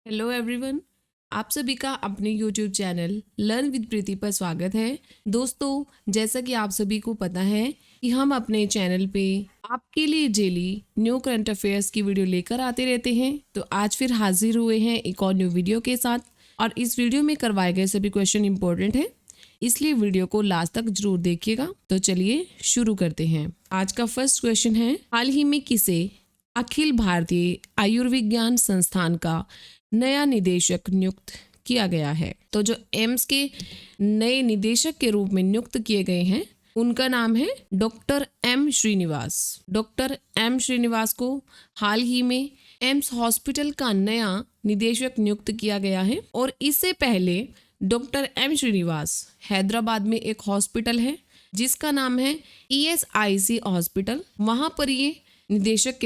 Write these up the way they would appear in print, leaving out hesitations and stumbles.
Hello everyone, आप सभी का अपने यूट्यूब चैनल लर्न विद प्रीति पर स्वागत है। दोस्तों, जैसा कि आप सभी को पता है कि हम अपने चैनल पे आपके लिए डेली न्यू करंट अफेयर्स की वीडियो लेकर आते रहते हैं। तो आज फिर हाजिर हुए हैं एक और न्यू वीडियो के साथ, और इस वीडियो में करवाए गए सभी क्वेश्चन इंपॉर्टेंट है, इसलिए वीडियो को लास्ट तक जरूर देखिएगा। तो चलिए शुरू करते हैं। आज का फर्स्ट क्वेश्चन है, हाल ही में किसे अखिल भारतीय आयुर्विज्ञान संस्थान का नया निदेशक नियुक्त किया गया है? तो जो एम्स के नए निदेशक के रूप में नियुक्त किए गए हैं उनका नाम है doctor M Srinivas. Doctor M Srinivas को हाल ही में एम्स हॉस्पिटल का नया निदेशक नियुक्त किया गया है। और इससे पहले डॉक्टर एम श्रीनिवास हैदराबाद में एक हॉस्पिटल है जिसका नाम है ESIC हॉस्पिटल, वहां पर ये निदेशक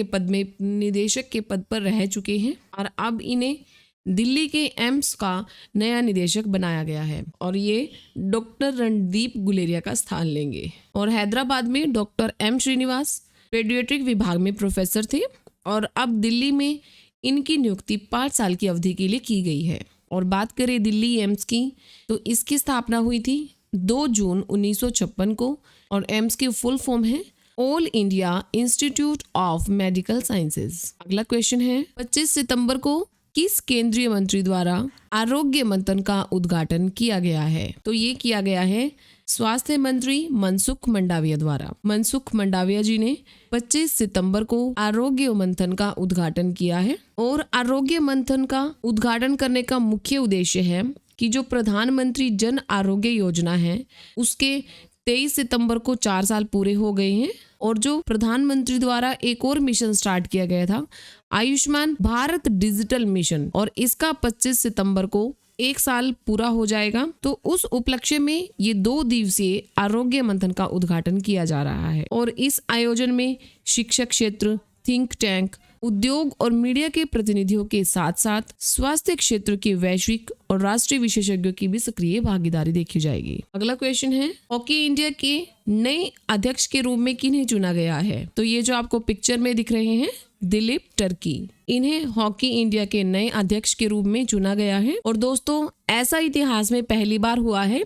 के पद पर रह चुके हैं और अब इन्हें दिल्ली के एम्स का नया निदेशक बनाया गया है और ये डॉक्टर रणदीप गुलेरिया का स्थान लेंगे। और हैदराबाद में डॉक्टर एम श्रीनिवास पेडियाट्रिक विभाग में प्रोफेसर थे और अब दिल्ली में इनकी नियुक्ति 5 साल की अवधि के लिए की गई है। और बात करें दिल्ली एम्स की, तो इसकी स्थापना हुई थी 2 जून 1956 को और एम्स की फुल फॉर्म है all India institute of medical sciences. अगला क्वेश्चन है, 25 सितंबर को किस केंद्रीय मंत्री द्वारा आरोग्य मंथन का उद्घाटन किया गया है? तो ये किया गया है स्वास्थ्य मंत्री मनसुख मंडाविया द्वारा। मनसुख मंडाविया जी ने 25 सितंबर को आरोग्य मंथन का उद्घाटन किया है। और आरोग्य मंथन का उद्घाटन करने का मुख्य उद्देश्य है कि जो प्रधानमंत्री जन आरोग्य योजना है उसके 23 सितंबर को 4 साल पूरे हो गए हैं। और जो प्रधानमंत्री द्वारा एक और मिशन स्टार्ट किया गया था, आयुष्मान भारत डिजिटल मिशन, और इसका 25 सितंबर को 1 साल पूरा हो जाएगा। तो उस उपलक्ष्य में ये 2 दिवसीय आरोग्य मंथन का उद्घाटन किया जा रहा है। और इस आयोजन में शिक्षक क्षेत्र, थिंक टैंक, उद्योग और मीडिया के प्रतिनिधियों के साथ साथ स्वास्थ्य क्षेत्र के वैश्विक और राष्ट्रीय विशेषज्ञों की भी सक्रिय भागीदारी देखी जाएगी। अगला क्वेश्चन है, हॉकी इंडिया के नए अध्यक्ष के रूप में किन्हें चुना गया है? तो ये जो आपको पिक्चर में दिख रहे हैं, दिलीप टर्की, इन्हें हॉकी इंडिया के नए अध्यक्ष के रूप में चुना गया है। और दोस्तों, ऐसा इतिहास में पहली बार हुआ है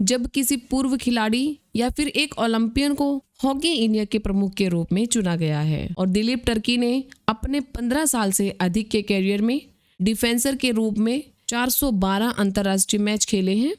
जब किसी पूर्व खिलाड़ी या फिर एक ओलंपियन को हॉकी इंडिया के प्रमुख के रूप में चुना गया है। और दिलीप टर्की ने अपने 15 साल से अधिक के करियर में डिफेंसर के रूप में 412 अंतर्राष्ट्रीय मैच खेले हैं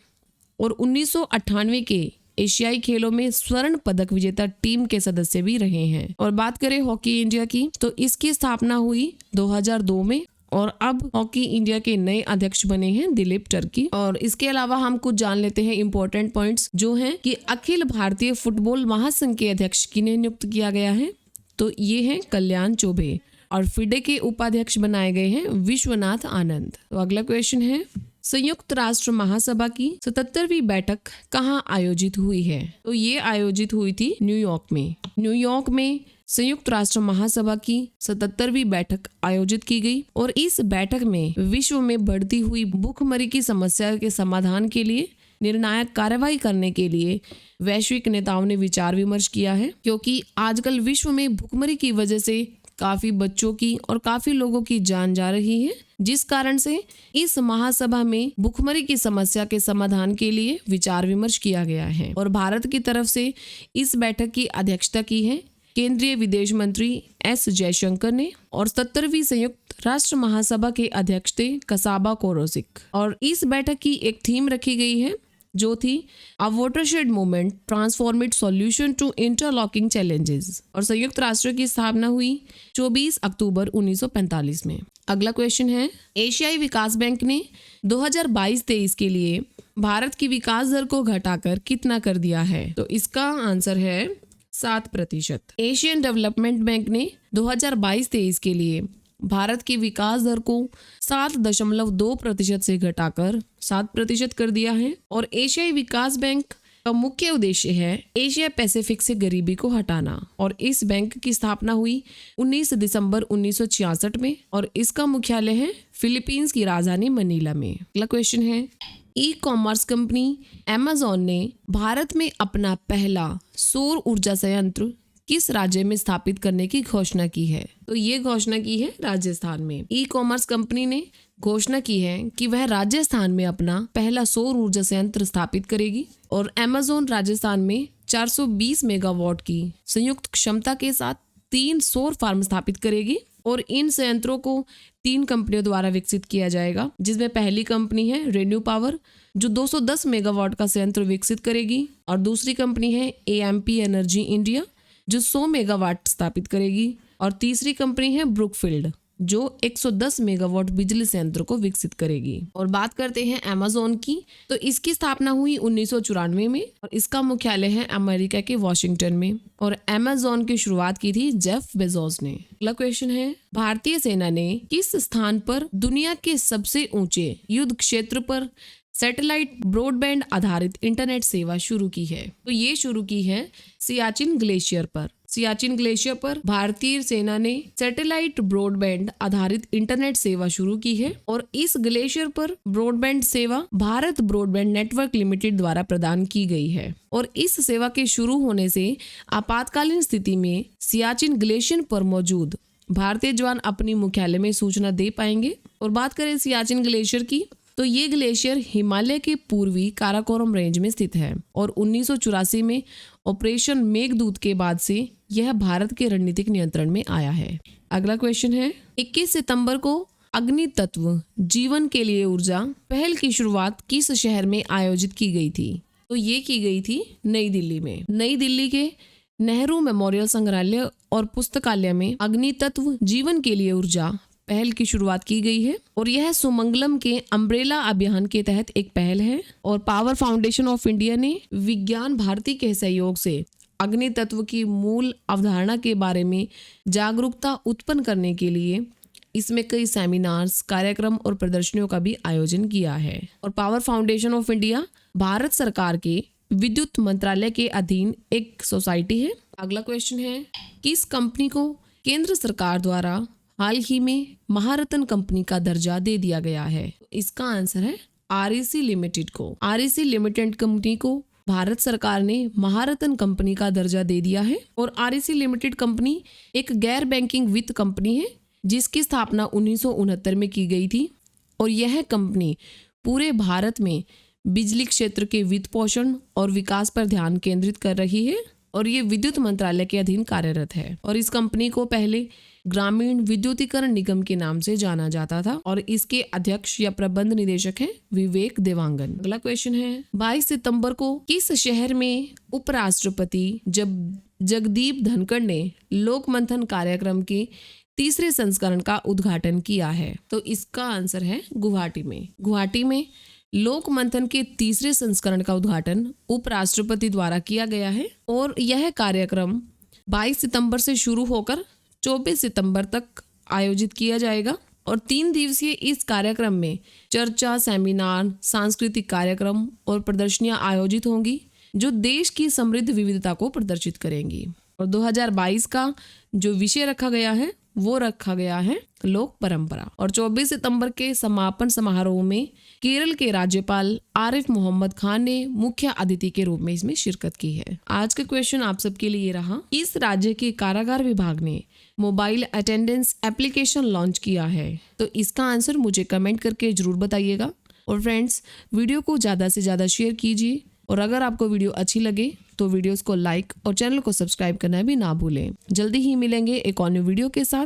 और 1998 के एशियाई खेलों में स्वर्ण पदक विजेता टीम के सदस्य भी रहे हैं। और बात करें हॉकी इंडिया की, तो इसकी स्थापना हुई 2002 में और अब हॉकी इंडिया के नए अध्यक्ष बने हैं दिलीप टर्की। और इसके अलावा हम कुछ जान लेते हैं इंपॉर्टेंट पॉइंट्स, जो हैं कि अखिल भारतीय फुटबॉल महासंघ के अध्यक्ष किन्हें नियुक्त किया गया है? तो ये हैं कल्याण चौबे। और फिडे के उपाध्यक्ष बनाए गए हैं विश्वनाथ आनंद। तो अगला क्वेश्चन है, संयुक्त राष्ट्र महासभा की 77वीं बैठक कहाँ आयोजित हुई है? तो ये आयोजित हुई थी न्यूयॉर्क में। न्यूयॉर्क में संयुक्त राष्ट्र महासभा की 77वीं बैठक आयोजित की गई और इस बैठक में विश्व में बढ़ती हुई भूखमरी की समस्या के समाधान के लिए निर्णायक कार्रवाई करने के लिए वैश्विक नेताओं ने विचार विमर्श किया है। क्योंकि आजकल विश्व में भूखमरी की वजह से काफी बच्चों की और काफी लोगों की जान जा रही है, जिस कारण से इस महासभा में भूखमरी की समस्या के समाधान के लिए विचार विमर्श किया गया है। और भारत की तरफ से इस बैठक की अध्यक्षता की है केंद्रीय विदेश मंत्री S जयशंकर ने। और 77वीं संयुक्त राष्ट्र महासभा के अध्यक्ष थे कसाबा कोरोसिक। और इस बैठक की एक थीम रखी गई है जो थी a watershed movement transformed solution to interlocking challenges. और संयुक्त राष्ट्र की स्थापना हुई 24 अक्टूबर 1945 में। अगला क्वेश्चन है, एशियाई विकास बैंक ने 2022-23 के लिए भारत की विकास दर को घटाकर कितना कर दिया है? तो इसका आंसर है 7%। एशियन डेवलपमेंट बैंक ने 2022-23 के लिए भारत की विकास दर को 7.2% से घटाकर 7% कर दिया है। और एशियाई विकास बैंक का मुख्य उद्देश्य है एशिया पैसिफिक से गरीबी को हटाना। और इस बैंक की स्थापना हुई 19 दिसंबर 1966 में और इसका मुख्यालय है फिलीपींस की राजधानी मनीला में। अगला क्वेश्चन है, ई कॉमर्स कंपनी अमेज़न ने भारत में अपना पहला सौर ऊर्जा संयंत्र किस राज्य में स्थापित करने की घोषणा की है? तो ये घोषणा की है राजस्थान में। ई कॉमर्स कंपनी ने घोषणा की है कि वह राजस्थान में अपना पहला सौर ऊर्जा संयंत्र स्थापित करेगी और अमेज़न राजस्थान में 420 मेगावाट की संयुक्त क्षमता के साथ 3 सौर फार्म स्थापित करेगी और इन संयंत्रों को 3 कंपनियों द्वारा विकसित किया जाएगा, जिसमें पहली कंपनी है रेन्यू पावर जो 210 मेगावाट का संयंत्र विकसित करेगी और दूसरी कंपनी है एएमपी एनर्जी इंडिया जो 100 मेगावाट स्थापित करेगी और तीसरी कंपनी है ब्रुकफील्ड जो 110 मेगावाट बिजली संयंत्र को विकसित करेगी। और बात करते हैं अमेज़न की, तो इसकी स्थापना हुई 1994 में और इसका मुख्यालय है अमेरिका के वॉशिंगटन में और अमेज़न की शुरुआत की थी जेफ बेजोस ने। अगला क्वेश्चन है, भारतीय सेना ने किस स्थान पर दुनिया के सबसे ऊंचे युद्ध क्षेत्र पर सैटेलाइट ब्रॉडबैंड आधारित इंटरनेट सेवा शुरू की है? तो ये शुरू की है सियाचिन ग्लेशियर पर। सियाचिन ग्लेशियर पर भारतीय सेना ने सैटेलाइट ब्रॉडबैंड आधारित इंटरनेट सेवा शुरू की है और इस ग्लेशियर पर ब्रॉडबैंड सेवा भारत ब्रॉडबैंड नेटवर्क लिमिटेड द्वारा प्रदान की गई है और इस सेवा के शुरू होने से आपातकालीन स्थिति में सियाचिन ग्लेशियर पर मौजूद भारतीय जवान अपनी मुख्यालय में सूचना दे पाएंगे। और बात करें सियाचिन ग्लेशियर की, तो ये ग्लेशियर हिमालय के पूर्वी काराकोरम रेंज में स्थित है और 1984 में ऑपरेशन मेघदूत के बाद से यह भारत के रणनीतिक नियंत्रण में आया है। अगला क्वेश्चन है, 21 सितंबर को अग्नि तत्व जीवन के लिए ऊर्जा पहल की शुरुआत किस शहर में आयोजित की गई थी? तो ये की गई थी नई दिल्ली में। नई दिल्ली के नेहरू मेमोरियल संग्रहालय और पुस्तकालय में अग्नि तत्व जीवन के लिए ऊर्जा पहल की शुरुआत की गई है और यह सुमंगलम के अम्ब्रेला अभियान के तहत एक पहल है और पावर फाउंडेशन ऑफ इंडिया ने विज्ञान भारती के सहयोग से अग्नि तत्व की मूल अवधारणा के बारे में जागरूकता उत्पन्न करने के लिए इसमें कई सेमिनार्स, कार्यक्रम और प्रदर्शनियों का भी आयोजन किया है। और power foundation of India Bharat सरकार के विद्युत मंत्रालय के अधीन एक सोसाइटी है। अगला क्वेश्चन है, किस कंपनी को केंद्र सरकार द्वारा हाल ही में महारत्न कंपनी का दर्जा दे दिया गया है? इसका आंसर है आरईसी लिमिटेड को। आरईसी लिमिटेड कंपनी को भारत सरकार ने महारत्न कंपनी का दर्जा दे दिया है और आरईसी लिमिटेड कंपनी एक गैर बैंकिंग वित्त कंपनी है जिसकी स्थापना 1969 में की गई थी और यह कंपनी पूरे भारत में बिजली क्षेत्र के वित्त पोषण और विकास पर ध्यान केंद्रित कर रही है और ये विद्युत मंत्रालय के अधीन कार्यरत है और इस कंपनी को पहले ग्रामीण विद्युतीकरण निगम के नाम से जाना जाता था और इसके अध्यक्ष या प्रबंध निदेशक है विवेक देवांगन। अगला क्वेश्चन है, 22 सितंबर को किस शहर में उपराष्ट्रपति जगदीप धनखड़ ने लोक मंथन कार्यक्रम के तीसरे संस्करण का उद्घाटन किया है? तो इसका आंसर है गुवाहाटी में। गुवाहाटी में लोक मंथन के तीसरे संस्करण का उद्घाटन उपराष्ट्रपति द्वारा किया गया है और यह कार्यक्रम 22 सितंबर से शुरू होकर 24 सितंबर तक आयोजित किया जाएगा और 3 दिवसीय इस कार्यक्रम में चर्चा, सेमिनार, सांस्कृतिक कार्यक्रम और प्रदर्शनियां आयोजित होंगी जो देश की समृद्ध विविधता को प्रदर्शित करेंगी। और 2022 का जो विषय रखा गया है वो रखा गया है लोक परंपरा। और 24 सितंबर के समापन समारोह में केरल के राज्यपाल आरिफ मोहम्मद खान ने मुख्य अतिथि के रूप में इसमें शिरकत की है। आज का क्वेश्चन आप सबके लिए रहा, इस राज्य के कारागार विभाग ने मोबाइल अटेंडेंस एप्लीकेशन लॉन्च किया है? तो इसका आंसर मुझे कमेंट करके जरूर बताइएगा। और फ्रेंड्स, वीडियो को ज़्यादा से ज़्यादा शेयर कीजिए और अगर आपको वीडियो अच्छी लगे तो वीडियोस को लाइक और चैनल को सब्सक्राइब करना भी ना भूलें। जल्दी ही मिलेंगे एक और न्यू वीडियो के साथ।